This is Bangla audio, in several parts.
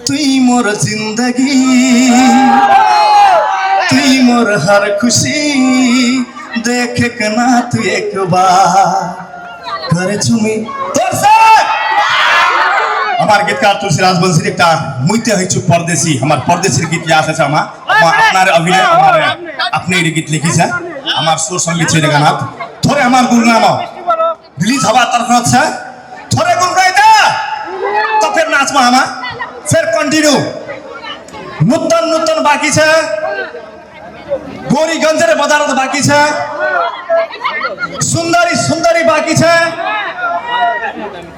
তুই মোর জিন্দগি, তুই মোর হর খুশি, देखे ना तू एक बार करे चुमी আমার গীতকার তুলসী রাজবংশীর একটা মুইতে হইছু পরদেশি আমার পরদেশির গীত ইয়া আছে আমার আপনার অভিনয় আমার আপনি এই গীত লিখিছেন আমার সুর সঙ্গীত ছেড়ে গানাত ধরে আমার গুণনাম রিলিজ হওয়ার তরফ আছে ধরে গুণগাইতা তো ফের নাচমা আমা ফের কন্টিনিউ নতুন নতুন বাকি আছে गोरीगंजेर बाजारत बाकी छे सुंदरी सुंदरी बाकी छे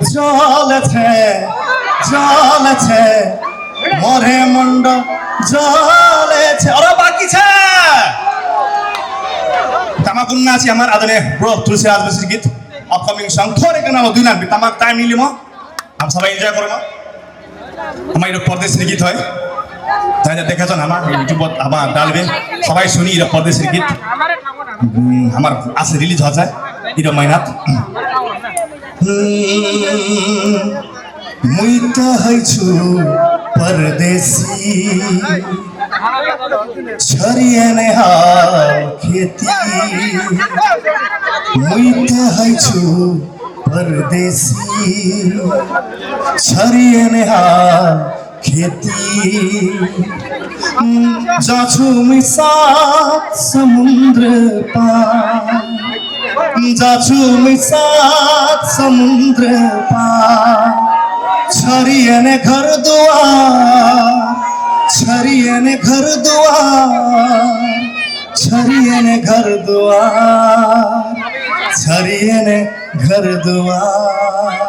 जल छे मोरे मुंड जले छे और बाकी छे तामाकुन नाची हमार आदरणीय ब्रो तुलसी राजबंशी गीत अपकमिंग सॉन्ग थोड़े के नाम दुई लाख तामाक टाइम निलिमो हम सबाई एन्जॉय करबो हमार परदेशी गीत হয় তাই দেখেছ আমার ইউটিউবত আমার ডালবে সবাই শুনি এর পরদেশের গীত আমার আছে রিলিজ হচ্ছে এর মাইনাত মুই তো হইছু পরদেশি ছড়িয়ে নে खेती মুই তো হইছু পরদেশি ছড়িয়ে নে खेती जाछू मैं सात समुद्र पार जाछू मैं सात समुद्र पार छरिए ने घर दुआर छरिए ने घर दुआर छरिए ने घर दुआर छरिए ने घर दुआर